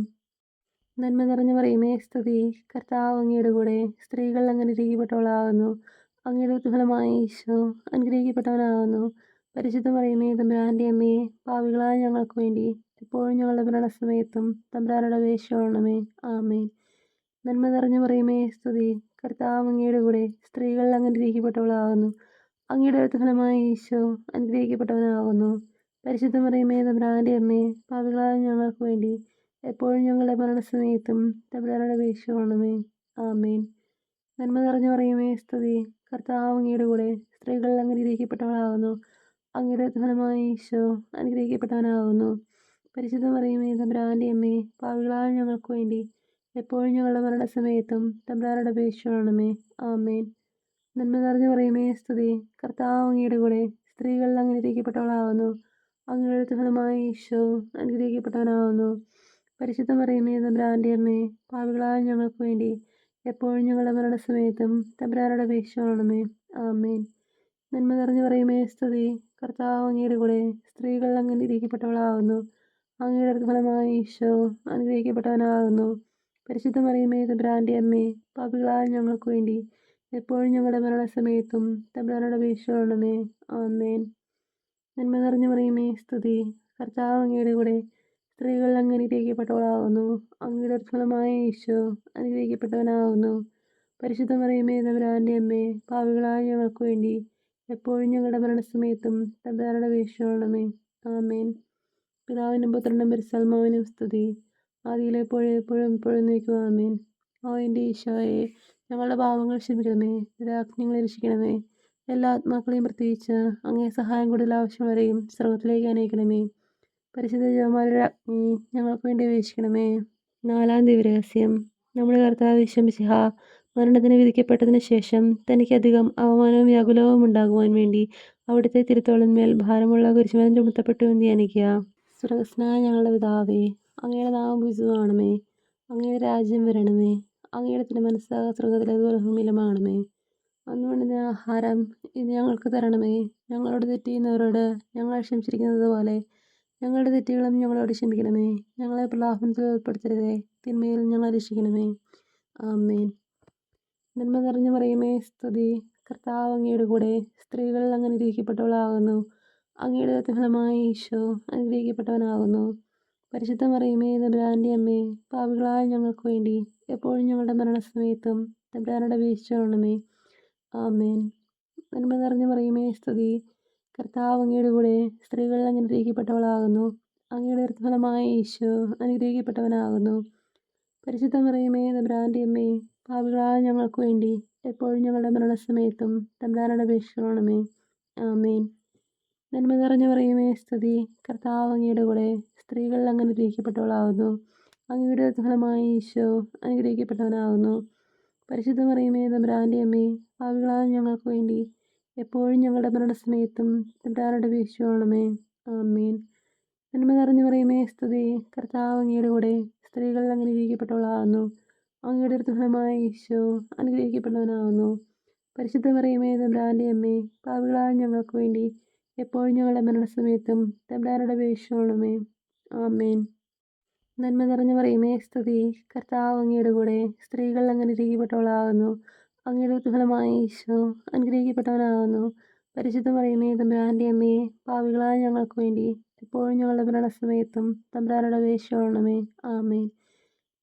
നന്മ നിറഞ്ഞ മറിയമേ, സ്തുതി. കർത്താവ് അങ്ങയുടെ കൂടെ സ്ത്രീകൾ അങ്ങ് അനുഗ്രഹിക്കപ്പെട്ടവളാകുന്നു. അങ്ങയുടെ ഫലമായി ഈശോ അനുഗ്രഹിക്കപ്പെട്ടവനാകുന്നു. പരിശുദ്ധ മറിയമേ, തമ്പുരാൻ്റെ അമ്മേ, പാപികളായ ഞങ്ങൾക്ക് വേണ്ടി എപ്പോഴും ഞങ്ങളുടെ മരണസമയത്തും തമ്പുരാനോട് അപേക്ഷിച്ചുകൊള്ളണമേ. ആമേൻ. നന്മ നിറഞ്ഞ മറിയമേ, സ്തുതി. കർത്താവ് അങ്ങയുടെ കൂടെ സ്ത്രീകൾ അങ്ങ് അനുഗ്രഹിക്കപ്പെട്ടവളാകുന്നു. അങ്ങയുടെ ഫലമായി ഈശോ അനുഗ്രഹിക്കപ്പെട്ടവനാകുന്നു. പരിശുദ്ധ മറിയമേ, തമ്പുരാൻ്റെ അമ്മേ, പാപികളായ ഞങ്ങൾക്ക് വേണ്ടി എപ്പോഴും ഞങ്ങളുടെ മരണസമയത്തും തമ്പുരാനോട് അപേക്ഷിച്ചുകൊള്ളണമേ. ആമേൻ. നന്മ നിറഞ്ഞ മറിയമേ, സ്തുതി. കർത്താവ് അങ്ങയുടെ കൂടെ സ്ത്രീകൾ അങ്ങ് അനുഗ്രഹിക്കപ്പെട്ടവളാകുന്നു. അങ്ങയുടെ ഫലമായി ഈശോ അനുഗ്രഹിക്കപ്പെട്ടവനാകുന്നു. പരിശുദ്ധ മറിയമേ, തമ്പുരാൻ്റെ അമ്മേ, പാപികളായ ഞങ്ങൾക്ക് വേണ്ടി എപ്പോഴും ഞങ്ങളുടെ മരണസമയത്തും തമ്പുരാനോട് അപേക്ഷിച്ചുകൊള്ളണമേ. ആമേൻ. നന്മ നിറഞ്ഞ മറിയമേ, സ്തുതി. കർത്താവ് അങ്ങയുടെ കൂടെ സ്ത്രീകൾ അങ്ങ് അനുഗ്രഹിക്കപ്പെട്ടവളാകുന്നു. അങ്ങയുടെ ഫലമായി ഈശോ അനുഗ്രഹിക്കപ്പെട്ടവനാകുന്നു. പരിശുദ്ധ മറിയമേ, തമ്പുരാൻ്റെ അമ്മേ, പാപികളായ ഞങ്ങൾക്ക് വേണ്ടി എപ്പോഴും ഞങ്ങളുടെ മരണസമയത്തും തമ്പുരാനോട് അപേക്ഷിച്ചുകൊള്ളണമേ. ആമേൻ. നന്മ നിറഞ്ഞ മറിയമേ, സ്തുതി. കർത്താവ് അങ്ങയുടെ കൂടെ സ്ത്രീകൾ അങ്ങ് അനുഗ്രഹിക്കപ്പെട്ടവളാകുന്നു. അങ്ങയുടെ ഫലമായി ഈശോ അനുഗ്രഹിക്കപ്പെട്ടവനാകുന്നു. പരിശുദ്ധ മറിയമേ, തമ്പുരാൻ്റെ അമ്മേ, പാപികളായ ഞങ്ങൾക്ക് വേണ്ടി എപ്പോഴും ഞങ്ങളുടെ മരണസമയത്തും തമ്പുരാനോട് അപേക്ഷിച്ചുകൊള്ളണമേ. ആമേൻ. നന്മ നിറഞ്ഞ മറിയമേ, സ്തുതി. കർത്താവ് അങ്ങയുടെ കൂടെ സ്ത്രീകൾ അങ്ങ് അനുഗ്രഹിക്കപ്പെട്ടവളാകുന്നു. അങ്ങയുടെ ഫലമായി ഈശോ അനുഗ്രഹിക്കപ്പെട്ടവനാകുന്നു. പരിശുദ്ധ മറിയമേ, തമ്പുരാൻ്റെ അമ്മേ, പാപികളായ ഞങ്ങൾക്ക് വേണ്ടി എപ്പോഴും ഞങ്ങളുടെ മരണസമയത്തും തമ്പുരാനോട് അപേക്ഷിച്ചുകൊള്ളണമേ. ആമേൻ. പിതാവിനും പുത്രനും പരിശുദ്ധാത്മാവിനും സ്തുതി. ആദിയിലെപ്പോഴും എപ്പോഴും എപ്പോഴും നീക്കും. ആമേൻ. ഓ എൻ്റെ ഈശോയെ, ഞങ്ങളുടെ പാപങ്ങൾ ക്ഷമിക്കണമേ, രാജ്ഞങ്ങളെ രക്ഷിക്കണമേ. എല്ലാ ആത്മാക്കളെയും പ്രത്യേകിച്ച് അങ്ങേ സഹായം കൂടുതൽ ആവശ്യമുള്ളവരെയും സ്വർഗ്ഗത്തിലേക്ക് അനയിക്കണമേ. പരിശുദ്ധ ജപമാലയുടെ രാജ്ഞി ഞങ്ങൾക്ക് വേണ്ടി അപേക്ഷിക്കണമേ. നാലാം ദിവ്യരഹസ്യം. നമ്മുടെ കർത്താവ് ഈശോമിശിഹ മരണത്തിന് വിധിക്കപ്പെട്ടതിന് ശേഷം തനിക്കധികം അവമാനവും വ്യാകുലവും ഉണ്ടാകുവാൻ വേണ്ടി അവിടുത്തെ തിരുത്തോളിന്മേൽ ഭാരമുള്ള കുരിശുമരം ചുമത്തപ്പെട്ടു എന്ന് ധ്യാനിക്കുക. സ്വർഗ്ഗസ്ഥനായ ഞങ്ങളുടെ പിതാവേ, അങ്ങയുടെ നാമം പൂജിതമാകണമേ. അങ്ങയുടെ രാജ്യം വരണമേ. അങ്ങയുടെ തിരുമനസ്സായ സ്വർഗ്ഗത്തിലേതുപോലെ ഭൂമിയിലുമാകണമേ. അന്ന് വേണ്ടുന്ന ആഹാരം ഇന്ന് ഞങ്ങൾക്ക് തരണമേ. ഞങ്ങളോട് തെറ്റ് ചെയ്യുന്നവരോട് ഞങ്ങൾ ക്ഷമിച്ചിരിക്കുന്നത് പോലെ ഞങ്ങളുടെ തെറ്റുകളും ഞങ്ങളോട് ക്ഷമിക്കണമേ. ഞങ്ങളെ പ്രലോഭനത്തിൽ ഉൾപ്പെടുത്തരുതേ, തിന്മയിൽ ഞങ്ങളെ രക്ഷിക്കണമേ. ആമേൻ. നന്മ നിറഞ്ഞ മറിയമേ, സ്തുതി. കർത്താവ് അങ്ങയുടെ കൂടെ സ്ത്രീകൾ അങ്ങ് അനുഗ്രഹിക്കപ്പെട്ടവളാകുന്നു. അങ്ങയുടെ ഫലമായി ഈശോ അനുഗ്രഹിക്കപ്പെട്ടവനാകുന്നു. പരിശുദ്ധ മറിയമേ, തമ്പുരാൻ്റെ അമ്മേ, പാപികളായ ഞങ്ങൾക്ക് വേണ്ടി എപ്പോഴും ഞങ്ങളുടെ മരണസമയത്തും തമ്പുരാനോട് അപേക്ഷിച്ചുകൊള്ളണമേ. ആമേൻ. നന്മ നിറഞ്ഞ മറിയമേ, സ്തുതി. കർത്താവ് അങ്ങയുടെ കൂടെ സ്ത്രീകൾ അങ്ങ് അനുഗ്രഹിക്കപ്പെട്ടവളാകുന്നു. അങ്ങയുടെ ഫലമായി ഈശോ അനുഗ്രഹിക്കപ്പെട്ടവനാകുന്നു. പരിശുദ്ധ മറിയമേ, തമ്പുരാൻ്റെ അമ്മേ, പാപികളായ ഞങ്ങൾക്ക് വേണ്ടി എപ്പോഴും ഞങ്ങളുടെ മരണസമയത്തും തമ്പുരാനോട് അപേക്ഷിച്ചുകൊള്ളണമേ. ആമേൻ. നന്മ നിറഞ്ഞ മറിയമേ സ്തുതി. കർത്താവ് അങ്ങയുടെ കൂടെ സ്ത്രീകൾ അങ്ങ് അനുഗ്രഹിക്കപ്പെട്ടവളാകുന്നു. അങ്ങയുടെ ഫലമായ ഈശോ അനുഗ്രഹിക്കപ്പെട്ടവനാകുന്നു. പരിശുദ്ധ മറിയമേ തമ്പുരാൻ്റെ അമ്മേ, പാപികളായ ഞങ്ങൾക്ക് വേണ്ടി എപ്പോഴും ഞങ്ങളുടെ മരണസമയത്തും തമ്പുരാനോട് അപേക്ഷിച്ചുകൊള്ളണമേ. ആമേൻ. നന്മ നിറഞ്ഞ മറിയമേ സ്തുതി. കർത്താവ് അങ്ങയുടെ കൂടെ സ്ത്രീകൾ അങ്ങ് അനുഗ്രഹിക്കപ്പെട്ടവളാകുന്നു. അങ്ങയുടെ ഫലമായ ഈശോ അനുഗ്രഹിക്കപ്പെട്ടവനാകുന്നു. പരിശുദ്ധ മറിയമേ തമ്പുരാൻ്റെ അമ്മേ, പാപികളായ ഞങ്ങൾക്ക് വേണ്ടി എപ്പോഴും ഞങ്ങളുടെ മരണസമയത്തും തമ്പുരാനോട് അപേക്ഷിച്ചുകൊള്ളണമേ. ആമേൻ. നന്മ നിറഞ്ഞ മറിയമേ സ്തുതി. കർത്താവ് അങ്ങയുടെ കൂടെ സ്ത്രീകൾ അങ്ങ് അനുഗ്രഹിക്കപ്പെട്ടവളാകുന്നു. അങ്ങയുടെ ഫലമായ ഈശോ അനുഗ്രഹിക്കപ്പെട്ടവനാകുന്നു. പരിശുദ്ധ മറിയമേ തമ്പുരാൻ്റെ അമ്മേ, പാപികളായ ഞങ്ങൾക്ക് വേണ്ടി എപ്പോഴും ഞങ്ങളുടെ മരണസമയത്തും തമ്പുരാനോട് അപേക്ഷിച്ചുകൊള്ളണമേ. ആമേൻ.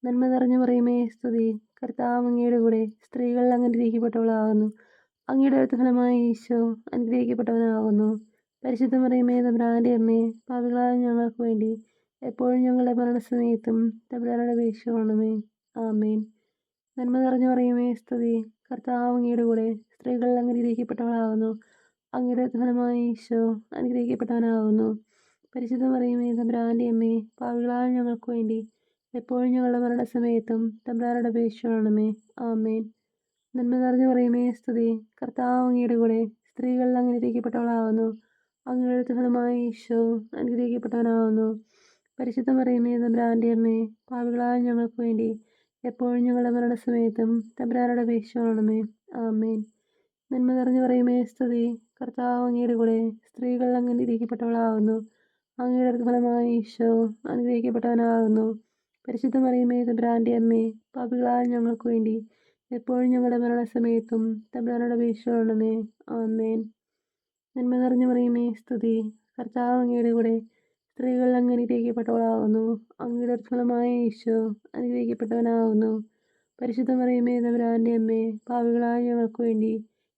നന്മ നിറഞ്ഞ മറിയമേ സ്തുതി. കർത്താവ് അങ്ങയുടെ കൂടെ സ്ത്രീകൾ അങ്ങ് അനുഗ്രഹിക്കപ്പെട്ടവളാകുന്നു. അങ്ങയുടെ ഫലമായ ഈശോ അനുഗ്രഹിക്കപ്പെട്ടവനാകുന്നു. പരിശുദ്ധ മറിയമേ തമ്പുരാൻ്റെ അമ്മേ, പാപികളായ ഞങ്ങൾക്ക് വേണ്ടി എപ്പോഴും ഞങ്ങളുടെ മരണസമയത്തും തമ്പുരാനോട് അപേക്ഷിച്ചുകൊള്ളണമേ. ആമേൻ. നന്മ നിറഞ്ഞ മറിയമേ സ്തുതി. കർത്താവ് അങ്ങയുടെ കൂടെ സ്ത്രീകൾ അങ്ങ് അനുഗ്രഹിക്കപ്പെട്ടവളാകുന്നു. അങ്ങയുടെ ഫലമായ ഈശോ അനുഗ്രഹിക്കപ്പെട്ടവനാകുന്നു. പരിശുദ്ധ മറിയമേ തമ്പുരാൻ്റെ അമ്മേ, പാപികളായ ഞങ്ങൾക്ക് വേണ്ടി എപ്പോഴും ഞങ്ങളുടെ മരണസമയത്തും തമ്പുരാനോട് അപേക്ഷിച്ചുകൊള്ളണമേ. ആമേൻ. നന്മ നിറഞ്ഞ മറിയമേ സ്തുതി. കർത്താവ് അങ്ങയുടെ കൂടെ സ്ത്രീകൾ അങ്ങ് അനുഗ്രഹിക്കപ്പെട്ടവളാകുന്നു. അങ്ങയുടെ ഫലമായ ഈശോ അനുഗ്രഹിക്കപ്പെട്ടവനാകുന്നു. പരിശുദ്ധ മറിയമേ തമ്പുരാൻ്റെ അമ്മേ, പാപികളായ ഞങ്ങൾക്ക് വേണ്ടി എപ്പോഴും ഞങ്ങളുടെ മരണസമയത്തും തമ്പുരാനോട് അപേക്ഷിച്ചുകൊള്ളണമേ. ആമേൻ. നന്മ നിറഞ്ഞ മറിയമേ സ്തുതി. കർത്താവ് അങ്ങയുടെ കൂടെ സ്ത്രീകൾ അങ്ങ് അനുഗ്രഹിക്കപ്പെട്ടവളാകുന്നു. അങ്ങയുടെ ഫലമായ ഈശോ അനുഗ്രഹിക്കപ്പെട്ടവനാകുന്നു. പരിശുദ്ധ മറിയമേ തമ്പുരാൻ്റെ അമ്മേ, പാപികളായ ഞങ്ങൾക്ക് വേണ്ടി എപ്പോഴും ഞങ്ങളുടെ മരണസമയത്തും തമ്പുരാനോട് അപേക്ഷിച്ചുകൊള്ളണമേ. ആമേൻ. നന്മ നിറഞ്ഞ മറിയമേ സ്തുതി. കർത്താവ് അങ്ങയുടെ കൂടെ സ്ത്രീകൾ അങ്ങ് അനുഗ്രഹിക്കപ്പെട്ടവളാകുന്നു. അങ്ങയുടെ ഫലമായ ഈശോ അനുഗ്രഹിക്കപ്പെട്ടവനാകുന്നു. പരിശുദ്ധ മറിയമേ തമ്പുരാൻ്റെ അമ്മേ, പാപികളായ ഞങ്ങൾക്ക് വേണ്ടി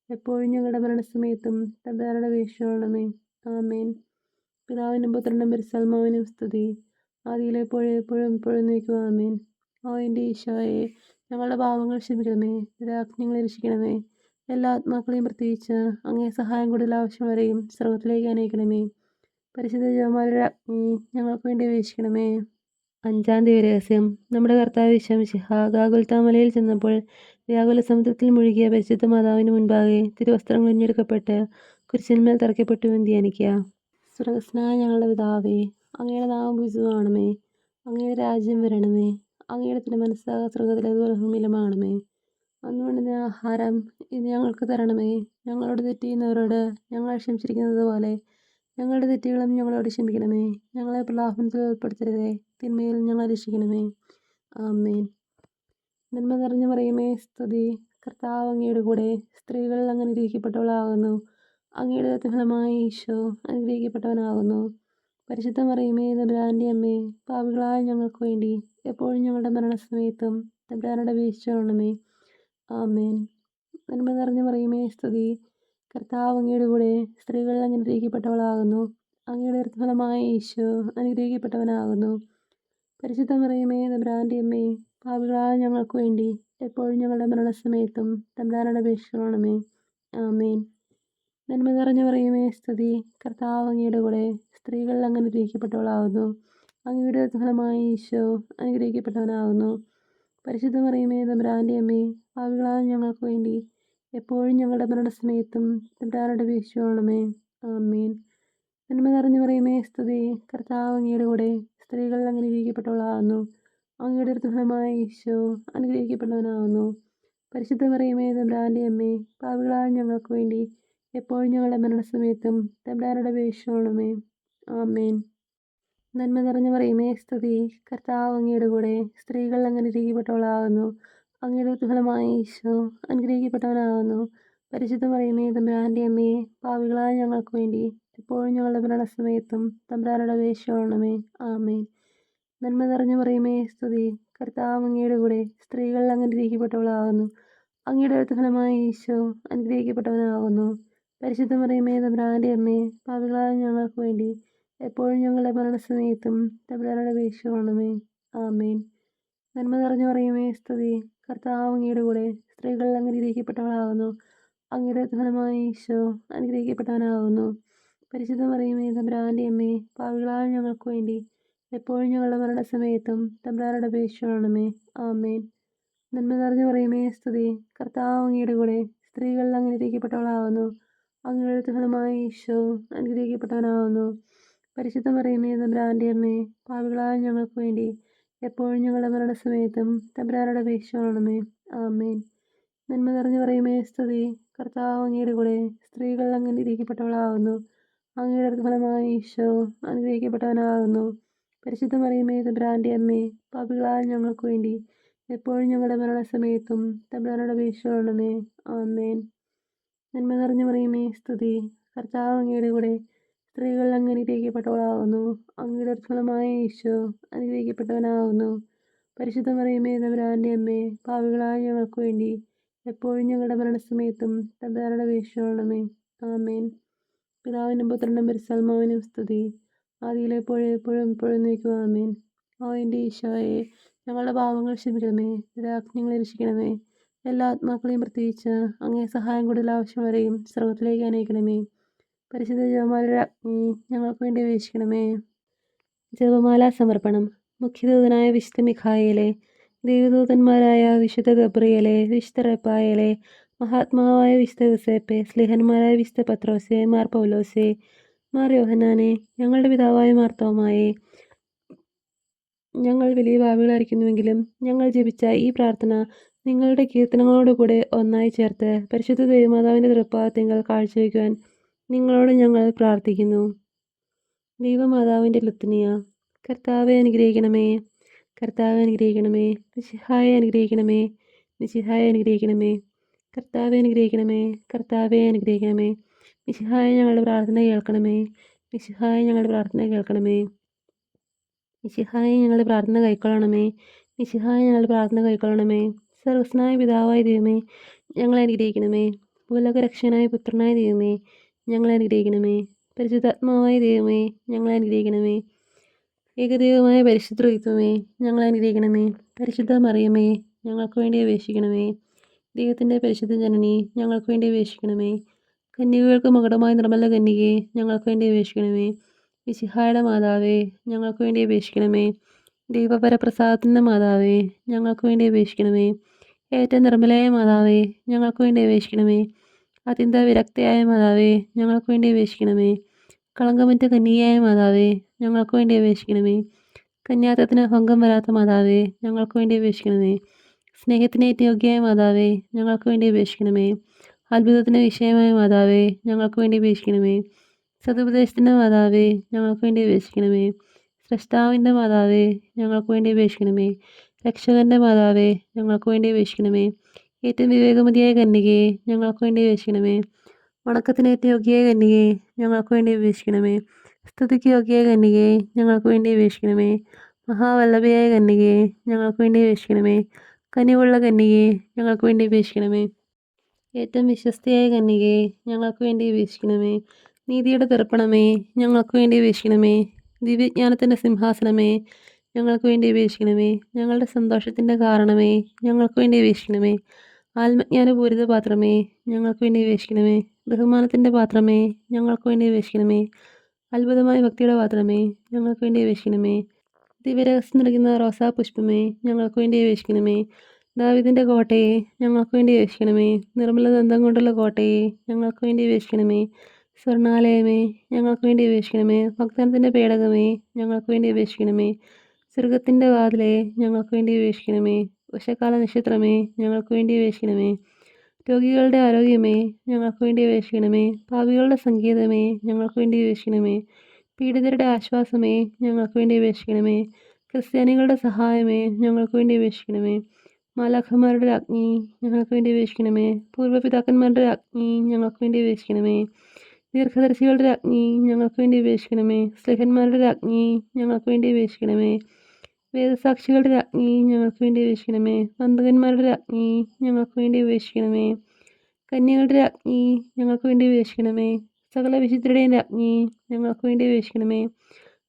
എപ്പോഴും ഞങ്ങളുടെ മരണസമയത്തും തമ്പുരാനോട് അപേക്ഷിച്ചുകൊള്ളണമേ. ആമേൻ. പിതാവിനും പുത്രനും പരിശുദ്ധാത്മാവിനും സ്തുതി. ആദിയിലെ എപ്പോഴും എപ്പോഴും നീക്കും. ആമേൻ. ഓ എൻ്റെ ഈശോയെ, ഞങ്ങളുടെ പാപങ്ങൾ ക്ഷമിക്കണമേ. നിരാജ്ഞങ്ങളെ രക്ഷിക്കണമേ. എല്ലാ ആത്മാക്കളെയും പ്രത്യേകിച്ച് അങ്ങേ സഹായം കൂടുതൽ ആവശ്യമുള്ളവരെയും സ്വർഗത്തിലേക്ക് അനയിക്കണമേ. പരിശുദ്ധ ജപമാലയുടെ അഗ്നി ഞങ്ങൾക്ക് വേണ്ടി അപേക്ഷിക്കണമേ. 5-ാം ദിവരഹസ്യം. നമ്മുടെ കർത്താവ് ശംശിഹ ഗാഗുൽത്താമലയിൽ ചെന്നപ്പോൾ വ്യാകുല സമുദ്രത്തിൽ മുഴുകിയ പരിശുദ്ധ മാതാവിന് മുൻപാകെ തിരുവസ്ത്രങ്ങൾ ഉഞ്ഞെടുക്കപ്പെട്ട് കുരിശന്മേൽ തറയ്ക്കപ്പെട്ടു എന്ന് ധ്യാനിക്കുക. സ്വർഗസ്നായ ഞങ്ങളുടെ പിതാവേ, അങ്ങയുടെ നാമം പൂജിതമാകണമേ. അങ്ങയുടെ രാജ്യം വരണമേ. അങ്ങയുടെ തിരുമനസ്സ് സ്വർഗത്തിലേതുപോലെ ഭൂമിയിലുമാകണമേ. അന്ന് വേണ്ടുന്ന ആഹാരം ഇന്ന് ഞങ്ങൾക്ക് തരണമേ. ഞങ്ങളോട് തെറ്റ് ചെയ്യുന്നവരോട് ഞങ്ങൾ ക്ഷമിച്ചിരിക്കുന്നത് പോലെ ഞങ്ങളുടെ തെറ്റുകളും ഞങ്ങളോട് ക്ഷമിക്കണമേ. ഞങ്ങളെ പ്രലോഭനത്തിൽ ഉൾപ്പെടുത്തരുതേ, തിന്മയിൽ ഞങ്ങളെ രക്ഷിക്കണമേ. ആമേൻ. നന്മ നിറഞ്ഞ മറിയമേ സ്തുതി. കർത്താവ് അങ്ങയുടെ കൂടെ സ്ത്രീകൾ അങ്ങ് അനുഗ്രഹിക്കപ്പെട്ടവളാകുന്നു. അങ്ങയുടെ ഫലമായ ഈശോ അനുഗ്രഹിക്കപ്പെട്ടവനാകുന്നു. പരിശുദ്ധ മറിയമേ തമ്പുരാൻ്റെ അമ്മേ, പാപികളായ ഞങ്ങൾക്ക് വേണ്ടി എപ്പോഴും ഞങ്ങളുടെ മരണസമയത്തും തമ്പുരാനോട് അപേക്ഷിച്ചുകൊള്ളണമേ. ആമേൻ. നന്മ നിറഞ്ഞ മറിയമേ സ്തുതി. കർത്താവ് അങ്ങയുടെ കൂടെ സ്ത്രീകൾ അങ്ങ് അനുഗ്രഹിക്കപ്പെട്ടവളാകുന്നു. അങ്ങയുടെ ഫലമായ ഈശോ അനുഗ്രഹിക്കപ്പെട്ടവനാകുന്നു. പരിശുദ്ധ മറിയമേ തമ്പുരാൻ്റെ അമ്മേ, പാപികളായ ഞങ്ങൾക്ക് വേണ്ടി എപ്പോഴും ഞങ്ങളുടെ മരണസമയത്തും തമ്പുരാനോട് അപേക്ഷിച്ചുകൊള്ളണമേ. ആമേൻ. നന്മ നിറഞ്ഞ മറിയമേ സ്തുതി. കർത്താവ് അങ്ങയുടെ കൂടെ സ്ത്രീകൾ അങ്ങ് അനുഗ്രഹിക്കപ്പെട്ടവളാകുന്നു. അങ്ങയുടെ ഫലമായ ഈശോ അനുഗ്രഹിക്കപ്പെട്ടവനാകുന്നു. പരിശുദ്ധ മറിയമേ തമ്പുരാൻ്റെ അമ്മേ, പാപികളായ ഞങ്ങൾക്ക് വേണ്ടി എപ്പോഴും ഞങ്ങളുടെ മരണസമയത്തും തമ്പുരാനോട് അപേക്ഷിച്ചുകൊള്ളണമേ. ആമേൻ. നന്മ നിറഞ്ഞ മറിയമേ സ്തുതി. കർത്താവ് അങ്ങയുടെ കൂടെ സ്ത്രീകൾ അങ്ങ് അനുഗ്രഹിക്കപ്പെട്ടവളാകുന്നു. അങ്ങയുടെ ഫലമായ ഈശോ അനുഗ്രഹിക്കപ്പെട്ടവനാകുന്നു. പരിശുദ്ധ മറിയമേ തമ്പുരാൻ്റെ അമ്മേ, പാപികളായ ഞങ്ങൾക്ക് വേണ്ടി എപ്പോഴും ഞങ്ങളുടെ മരണസമയത്തും തമ്പുരാനോട് അപേക്ഷിച്ചുകൊള്ളണമേ. ആമേൻ. നന്മ നിറഞ്ഞ മറിയമേ സ്തുതി. കർത്താവ് അങ്ങയുടെ കൂടെ സ്ത്രീകൾ അങ്ങ് അനുഗ്രഹിക്കപ്പെട്ടവളാകുന്നു. അങ്ങയുടെ ഫലമായ ഈശോ അനുഗ്രഹിക്കപ്പെട്ടവനാകുന്നു. പരിശുദ്ധ മറിയമേ തമ്പുരാൻ്റെ അമ്മേ, പാപികളായ ഞങ്ങൾക്ക് വേണ്ടി എപ്പോഴും ഞങ്ങളുടെ മരണസമയത്തും തമ്പുരാനോട് അപേക്ഷിച്ചുകൊള്ളണമേ. ആമേൻ. നന്മ നിറഞ്ഞ മറിയമേ സ്തുതി. കർത്താവ് അങ്ങയുടെ കൂടെ സ്ത്രീകൾ അങ്ങ് അനുഗ്രഹിക്കപ്പെട്ടവളാകുന്നു. അങ്ങയുടെ ഫലമായ ഈശോ അനുഗ്രഹിക്കപ്പെട്ടവനാകുന്നു. പരിശുദ്ധ മറിയമേ തമ്പുരാൻ്റെ അമ്മേ, പാപികളായ ഞങ്ങൾക്ക് വേണ്ടി എപ്പോഴും ഞങ്ങളുടെ മരണസമയത്തും തമ്പുരാനോട് അപേക്ഷിച്ചുകൊള്ളണമേ. ആമേൻ. നന്മ നിറഞ്ഞ മറിയമേ സ്തുതി. കർത്താവ് അങ്ങയുടെ കൂടെ സ്ത്രീകൾ അങ്ങ് അനുഗ്രഹിക്കപ്പെട്ടവളാകുന്നു. അങ്ങയുടെ ഫലമായ ഈശോ അനുഗ്രഹിക്കപ്പെട്ടവനാകുന്നു. പരിശുദ്ധ മറിയമേ തമ്പുരാൻ്റെ അമ്മേ, പാപികളായ ഞങ്ങൾക്ക് വേണ്ടി എപ്പോഴും ഞങ്ങളുടെ മരണസമയത്തും തമ്പുരാനോട് അപേക്ഷിക്കണമേ. ആമേൻ. നന്മ നിറഞ്ഞു മറിയമേ സ്തുതി, കർത്താവ് അങ്ങയുടെ കൂടെ സ്ത്രീകളിൽ അങ്ങ് അനുഗ്രഹിക്കപ്പെട്ടവളാവുന്നു. അങ്ങയുടെ ഫലമായി ഈശോ അനുഗ്രഹിക്കപ്പെട്ടവനാവുന്നു. പരിശുദ്ധ മറിയമേ തമ്പുരാൻ്റെ അമ്മേ, പാപികളായ ഞങ്ങൾക്ക് വേണ്ടി എപ്പോഴും ഞങ്ങളുടെ മരണസമയത്തും തമ്പുരാനോട് അപേക്ഷിക്കണമേ. ആമേൻ. നന്മ നിറഞ്ഞു മറിയമേ സ്തുതി, കർത്താവ് അങ്ങയുടെ കൂടെ സ്ത്രീകളിൽ അങ്ങ് അനുഗ്രഹിക്കപ്പെട്ടവളാവുന്നു. അങ്ങയുടെ ഫലമായി ഈശോ അനുഗ്രഹിക്കപ്പെട്ടവനാകുന്നു. പരിശുദ്ധ മറിയമേ തമ്പുരാൻ്റെ അമ്മേ, പാപികളായ ഞങ്ങൾക്ക് വേണ്ടി എപ്പോഴും ഞങ്ങളുടെ മരണസമയത്തും തമ്പുരാനോട് അപേക്ഷിക്കണമേ. ആമേൻ. നന്മ നിറഞ്ഞു മറിയമേ സ്തുതി, കർത്താവ് അങ്ങയുടെ കൂടെ സ്ത്രീകളിൽ അങ്ങ് അനുഗ്രഹിക്കപ്പെട്ടവളാകുന്നു. അങ്ങയുടെ ഫലമായ ഈശോ അനുഗ്രഹിക്കപ്പെട്ടവനാകുന്നു. പരിശുദ്ധ മറിയമേ തമ്പുരാൻ്റെ അമ്മേ, പാപികളായ ഞങ്ങൾക്ക് വേണ്ടി എപ്പോഴും ഞങ്ങളുടെ മരണസമയത്തും തമ്പുരാനോട് അപേക്ഷിക്കണമേ. ആമേൻ. പിതാവിനും പുത്രനും പരിശുദ്ധാത്മാവിനും സ്തുതി, ആദിയിലെപ്പോഴും എപ്പോഴും എപ്പോഴും നീക്കും. ആമേൻ. ഓ എൻ്റെ ഈശോയെ, ഞങ്ങളുടെ പാപങ്ങൾ ക്ഷമിക്കണമേ, ഞങ്ങളെ രക്ഷിക്കണമേ. എല്ലാ ആത്മാക്കളെയും പ്രത്യേകിച്ച് അങ്ങേ സഹായം കൂടുതൽ ആവശ്യമുള്ളവരെയും സ്വർഗത്തിലേക്ക് അനയിക്കണമേ. പരിശുദ്ധ ജപമാലയുടെ അഗ്നി ഞങ്ങൾക്ക് വേണ്ടി അപേക്ഷിക്കണമേ. ജപമാല സമർപ്പണം. മുഖ്യദൂതനായ വിശുദ്ധ മിഖായേലെ, ദൈവദൂതന്മാരായ വിശുദ്ധ ഗബ്രിയേലെ, വിശുദ്ധ റഫായേലെ, മഹാത്മാവായ വിശുദ്ധ യൂസേപ്പെ, സ്ലിഹന്മാരായ വിശുദ്ധ പത്രോസെ, മാർ പൗലോസെ, മാർ യോഹന്നാനെ, ഞങ്ങളുടെ പിതാവായ മാർത്തോമായെ, ഞങ്ങൾ വലിയ പാപികളായിരിക്കുന്നുവെങ്കിലും ഞങ്ങൾ ജപിച്ച ഈ പ്രാർത്ഥന നിങ്ങളുടെ കീർത്തനങ്ങളോടുകൂടെ ഒന്നായി ചേർത്ത് പരിശുദ്ധ ദൈവമാതാവിൻ്റെ തൃപ്പാദത്തിങ്കൽ കാഴ്ചവെക്കുവാൻ നിങ്ങളോട് ഞങ്ങൾ പ്രാർത്ഥിക്കുന്നു. ദൈവമാതാവിൻ്റെ ലുത്തിനിയ. കർത്താവെ അനുഗ്രഹിക്കണമേ, കർത്താവെ അനുഗ്രഹിക്കണമേ, മിശിഹായെ അനുഗ്രഹിക്കണമേ, മിശിഹായെ അനുഗ്രഹിക്കണമേ, കർത്താവെ അനുഗ്രഹിക്കണമേ, കർത്താവെ അനുഗ്രഹിക്കണമേ, മിശിഹായെ ഞങ്ങളുടെ പ്രാർത്ഥന കേൾക്കണമേ, മിശിഹായെ ഞങ്ങളുടെ പ്രാർത്ഥന കേൾക്കണമേ, മിശിഹായെ ഞങ്ങളുടെ പ്രാർത്ഥന കൈക്കൊള്ളണമേ, മിശിഹായെ ഞങ്ങളുടെ പ്രാർത്ഥന കൈക്കൊള്ളണമേ. സർവസ്നായ പിതാവായ ദൈവമേ, ഞങ്ങളെ അനുഗ്രഹിക്കണമേ. ഭൂലോകരക്ഷകനായ പുത്രനായ ദൈവമേ, ഞങ്ങളെ അനുഗ്രഹിക്കണമേ. പരിശുദ്ധാത്മാവായ ദൈവമേ, ഞങ്ങളെ അനുഗ്രഹിക്കണമേ. ഏകദൈവമായ പരിശുദ്ധ ത്രിത്വമേ, ഞങ്ങളെ അനുഗ്രഹിക്കണമേ. പരിശുദ്ധ മറിയമേ, ഞങ്ങൾക്ക് വേണ്ടി അപേക്ഷിക്കണമേ. ദൈവത്തിൻ്റെ പരിശുദ്ധ ജനനി, ഞങ്ങൾക്ക് വേണ്ടി അപേക്ഷിക്കണമേ. കന്യകകൾക്ക് മകുടമായ നിർമ്മല കന്യകയെ, ഞങ്ങൾക്ക് വേണ്ടി അപേക്ഷിക്കണമേ. മിശിഹായുടെ മാതാവേ, ഞങ്ങൾക്ക് വേണ്ടി അപേക്ഷിക്കണമേ. ദൈവപരപ്രസാദത്തിൻ്റെ മാതാവേ, ഞങ്ങൾക്ക് വേണ്ടി അപേക്ഷിക്കണമേ. ഏറ്റവും നിർമ്മലയായ മാതാവേ, ഞങ്ങൾക്ക് വേണ്ടി അപേക്ഷിക്കണമേ. അത്യന്ത വിരക്തയായ മാതാവേ, ഞങ്ങൾക്ക് വേണ്ടി അപേക്ഷിക്കണമേ. കളങ്കമറ്റ കന്യകയായ മാതാവേ, ഞങ്ങൾക്ക് വേണ്ടി അപേക്ഷിക്കണമേ. കന്യാത്വത്തിന് ഭംഗം വരാത്ത മാതാവേ, ഞങ്ങൾക്ക് വേണ്ടി അപേക്ഷിക്കണമേ. സ്നേഹത്തിന് ഏറ്റവും യോഗ്യയായ മാതാവേ, ഞങ്ങൾക്ക് വേണ്ടി അപേക്ഷിക്കണമേ. അത്ഭുതത്തിന് വിഷയമായ മാതാവേ, ഞങ്ങൾക്ക് വേണ്ടി അപേക്ഷിക്കണമേ. സതുപദേശത്തിൻ്റെ മാതാവേ, ഞങ്ങൾക്ക് വേണ്ടി അപേക്ഷിക്കണമേ. സ്രഷ്ടാവിൻ്റെ മാതാവേ, ഞങ്ങൾക്ക് വേണ്ടി അപേക്ഷിക്കണമേ. രക്ഷകൻ്റെ മാതാവേ, ഞങ്ങൾക്ക് വേണ്ടി അപേക്ഷിക്കണമേ. ഏറ്റവും വിവേകമതിയായ കന്യകയെ, ഞങ്ങൾക്ക് വേണ്ടി അപേക്ഷിക്കണമേ. വണക്കത്തിന് ഏറ്റവും യോഗ്യയായ കന്യകയെ, ഞങ്ങൾക്ക് വേണ്ടി അപേക്ഷിക്കണമേ. സ്തുതിക്ക് യോഗ്യയായ കന്യകയെ, ഞങ്ങൾക്ക് വേണ്ടി അപേക്ഷിക്കണമേ. മഹാവല്ലഭയായ കന്യകയെ, ഞങ്ങൾക്ക് വേണ്ടി അപേക്ഷിക്കണമേ. കനിവുള്ള കന്യകയെ, ഞങ്ങൾക്ക് വേണ്ടി അപേക്ഷിക്കണമേ. ഏറ്റവും വിശ്വസ്തയായ കന്യകയെ, ഞങ്ങൾക്ക് വേണ്ടി അപേക്ഷിക്കണമേ. നീതിയുടെ ദർപ്പണമേ, ഞങ്ങൾക്ക് വേണ്ടി അപേക്ഷിക്കണമേ. ദിവ്യജ്ഞാനത്തിൻ്റെ സിംഹാസനമേ, ഞങ്ങൾക്ക് വേണ്ടി അപേക്ഷിക്കണമേ. ഞങ്ങളുടെ സന്തോഷത്തിൻ്റെ കാരണമേ, ഞങ്ങൾക്ക് വേണ്ടി അപേക്ഷിക്കണമേ. ആത്മജ്ഞാനപൂരിത പാത്രമേ, ഞങ്ങൾക്ക് വേണ്ടി അപേക്ഷിക്കണമേ. ബഹുമാനത്തിൻ്റെ പാത്രമേ, ഞങ്ങൾക്ക് വേണ്ടി അപേക്ഷിക്കണമേ. അത്ഭുതമായ ഭക്തിയുടെ പാത്രമേ, ഞങ്ങൾക്ക് വേണ്ടി അപേക്ഷിക്കണമേ. ദിവ്യരഹസ്യം നൽകുന്ന റോസാപുഷ്പമേ, ഞങ്ങൾക്ക് വേണ്ടി അപേക്ഷിക്കണമേ. ദാവീദിൻ്റെ കോട്ടയെ, ഞങ്ങൾക്ക് വേണ്ടി അപേക്ഷിക്കണമേ. നിർമ്മല ദന്തം കൊണ്ടുള്ള കോട്ടയെ, ഞങ്ങൾക്ക് വേണ്ടി അപേക്ഷിക്കണമേ. സ്വർണാലയമേ, ഞങ്ങൾക്ക് വേണ്ടി അപേക്ഷിക്കണമേ. വാഗ്ദാനത്തിൻ്റെ പേടകമേ, ഞങ്ങൾക്ക് വേണ്ടി അപേക്ഷിക്കണമേ. സ്വർഗത്തിൻ്റെ വാതിലെ, ഞങ്ങൾക്ക് വേണ്ടി അപേക്ഷിക്കണമേ. ഉഷക്കാല നക്ഷത്രമേ, ഞങ്ങൾക്ക് വേണ്ടി അപേക്ഷിക്കണമേ. രോഗികളുടെ ആരോഗ്യമേ, ഞങ്ങൾക്ക് വേണ്ടി അപേക്ഷിക്കണമേ. പാപികളുടെ സംഗീതമേ, ഞങ്ങൾക്ക് വേണ്ടി അപേക്ഷിക്കണമേ. പീഡിതരുടെ ആശ്വാസമേ, ഞങ്ങൾക്ക് വേണ്ടി അപേക്ഷിക്കണമേ. ക്രിസ്ത്യാനികളുടെ സഹായമേ, ഞങ്ങൾക്ക് വേണ്ടി അപേക്ഷിക്കണമേ. മാലാഖമാരുടെ അഗ്നി, ഞങ്ങൾക്ക് വേണ്ടി അപേക്ഷിക്കണമേ. പൂർവ്വപിതാക്കന്മാരുടെ അഗ്നി, ഞങ്ങൾക്ക് വേണ്ടി അപേക്ഷിക്കണമേ. ദീർഘദർശികളുടെ അഗ്നി, ഞങ്ങൾക്ക് വേണ്ടി അപേക്ഷിക്കണമേ. സ്ലേഹന്മാരുടെ അഗ്നി, ഞങ്ങൾക്ക് വേണ്ടി അപേക്ഷിക്കണമേ. വേദസാക്ഷികളുടെ അഗ്നി, ഞങ്ങൾക്ക് വേണ്ടി അപേക്ഷിക്കണമേ. വന്ദകന്മാരുടെ അഗ്നി, ഞങ്ങൾക്ക് വേണ്ടി അപേക്ഷിക്കണമേ. കന്യകളുടെ അഗ്നി, ഞങ്ങൾക്ക് വേണ്ടി അപേക്ഷിക്കണമേ. സകല വിശുദ്ധരുടെയും അഗ്നി, ഞങ്ങൾക്ക് വേണ്ടി അപേക്ഷിക്കണമേ.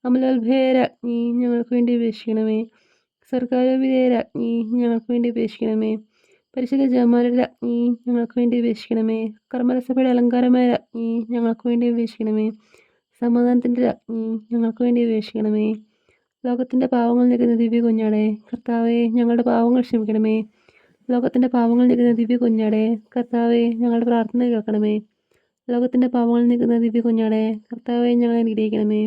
അമലോത്ഭയരുടെ അഗ്നി, ഞങ്ങൾക്ക് വേണ്ടി അപേക്ഷിക്കണമേ. സർക്കാരോപിതയുടെ അഗ്നി, ഞങ്ങൾക്ക് വേണ്ടി അപേക്ഷിക്കണമേ. പരിശുദ്ധ ജപമാലയുടെ അഗ്നി, ഞങ്ങൾക്ക് വേണ്ടി അപേക്ഷിക്കണമേ. കർമ്മരസഭയുടെ അലങ്കാരമായ അഗ്നി, ഞങ്ങൾക്ക് വേണ്ടി അപേക്ഷിക്കണമേ. സമാധാനത്തിൻ്റെ രാജ്ഞി, ഞങ്ങൾക്ക് വേണ്ടി അപേക്ഷിക്കണമേ. ലോകത്തിൻ്റെ പാവങ്ങൾ നീക്കുന്ന ദിവ്യ കുഞ്ഞാടേ, കർത്താവേ ഞങ്ങളുടെ പാവങ്ങൾ ക്ഷമിക്കണമേ. ലോകത്തിൻ്റെ പാവങ്ങൾ നീക്കുന്ന ദിവ്യ കുഞ്ഞാടേ, കർത്താവേ ഞങ്ങളുടെ പ്രാർത്ഥന കേൾക്കണമേ. ലോകത്തിൻ്റെ പാവങ്ങൾ നീക്കുന്ന ദിവ്യ കുഞ്ഞാടേ, കർത്താവേ ഞങ്ങളെ അനുഗ്രഹിക്കണമേ.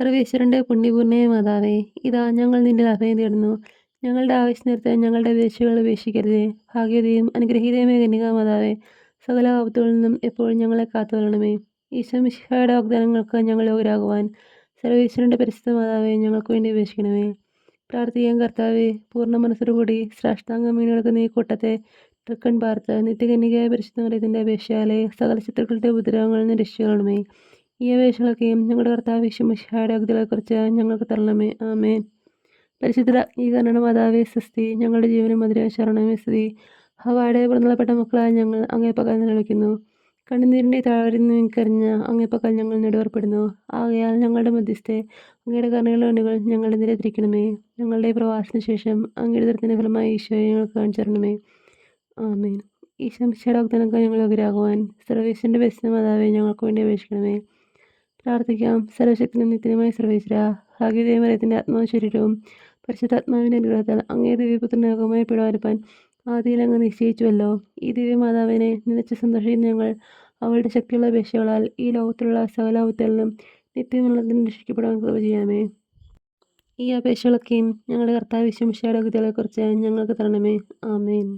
സർവേശ്വരൻ്റെ പുണ്യപൂർണ്ണയ മാതാവേ, ഇതാ ഞങ്ങൾ നിന്റെ അഭയം തേടുന്നു. ഞങ്ങളുടെ ആവശ്യം നേരത്തെ ഞങ്ങളുടെ അപേക്ഷകൾ ഉപേക്ഷിക്കരുതേ. ഭാഗ്യതയും അനുഗ്രഹീതയുമായ കന്യകാമാതാവേ, സകല ആപത്തുകളിൽ നിന്നും എപ്പോഴും ഞങ്ങളെ കാത്തുകൊള്ളണമേ. ഈശോ മിശിഹായുടെ വാഗ്ദാനങ്ങൾക്ക് ഞങ്ങൾ യോഗ്യരാകുവാൻ സർവേശ്വരൻ്റെ പരിശുദ്ധ മാതാവേ, ഞങ്ങൾക്ക് വേണ്ടി അപേക്ഷിക്കണമേ. പ്രാർത്ഥിക്കാൻ കർത്താവേ, പൂർണ്ണ മനസ്സോടുകൂടി സാഷ്ടാംഗം വീണെടുക്കുന്ന ഈ കൂട്ടത്തെ തൃക്കൺ പാർത്ത് നിത്യകന്യകയായ പരിശുദ്ധ മറിയത്തിൻ്റെ അപേക്ഷയാലെ സകല ശത്രുക്കളുടെ ഉപദ്രവങ്ങളിൽ നിന്ന് രക്ഷിക്കണമേ. ഈ അപേക്ഷകളൊക്കെയും ഞങ്ങളുടെ കർത്താവ് ഈശോ മിശിഹായുടെ വാഗ്ദാനങ്ങളെക്കുറിച്ച് ഞങ്ങൾക്ക് തരണമേ. ആമേൻ. പരിശുദ്ധ രാജ്ഞീകരണ മാതാവേ സ്വസ്തി. ഞങ്ങളുടെ ജീവനും മധുര ശരണമേ സ്തുതി. ഹവ്വായുടെ പുറന്തള്ളപ്പെട്ട മക്കളായ ഞങ്ങൾ അങ്ങേപ്പക്കൽ നിലവിളിക്കുന്നു. കണ്ണുനീരിൻ്റെ താഴ്വരയിൽ നിൻക്കറിഞ്ഞ് അങ്ങേപ്പക്കൽ ഞങ്ങൾ നെടുവേർപ്പെടുന്നു. ആകയാൽ ഞങ്ങളുടെ മധ്യസ്ഥെ അങ്ങയുടെ കരുണയുള്ള കണ്ണുകൾ ഞങ്ങളുടെ നേരെ തിരിക്കണമേ. ഞങ്ങളുടെ പ്രവാസത്തിന് ശേഷം അങ്ങയുടെ ദുരിതത്തിന്റെ ഫലമായി ഈശോയെ ഞങ്ങൾക്ക് കാണിച്ചു തരണമേ. ആമേൻ. ഈശോ മിശിഹായുടെ വാഗ്ദാനങ്ങൾക്ക് ഞങ്ങൾ യോഗ്യരാകുവാൻ സർവേശ്വരൻ്റെ പരിശുദ്ധ മാതാവേ, ഞങ്ങൾക്ക് വേണ്ടി അപേക്ഷിക്കണമേ. പ്രാർത്ഥിക്കാം. സർവശക്തനും നിത്യനുമായ സർവേശ്വര, ഭാഗ്യദേവ മറിയത്തിൻ്റെ ആത്മാവും ശരീരവും പരിശുദ്ധാത്മാവിൻ്റെ അനുഗ്രഹത്താൽ അങ്ങേ ദിവ്യപുത്രന് യോഗമായി പിടവരുപ്പാൻ ആദിയിൽ അങ്ങ് നിശ്ചയിച്ചുവല്ലോ. ഈ ദിവ്യമാതാവിനെ നിലച്ച് സന്തോഷിക്കുന്ന ഞങ്ങൾ അവളുടെ ശക്തിയുള്ള അപേക്ഷകളാൽ ഈ ലോകത്തിലുള്ള സകല ആപത്തുകളിൽ നിന്നും നിത്യമുള്ളതിന് രക്ഷിക്കപ്പെടാൻ കൃപ ചെയ്യണമേ. ഈ അപേക്ഷകളൊക്കെയും ഞങ്ങളുടെ കർത്താവ് ഈശോ മിശിഹായുടെ വാഗ്ദാനങ്ങളെക്കുറിച്ച് ഞങ്ങൾക്ക് തരണമേ. ആമേൻ.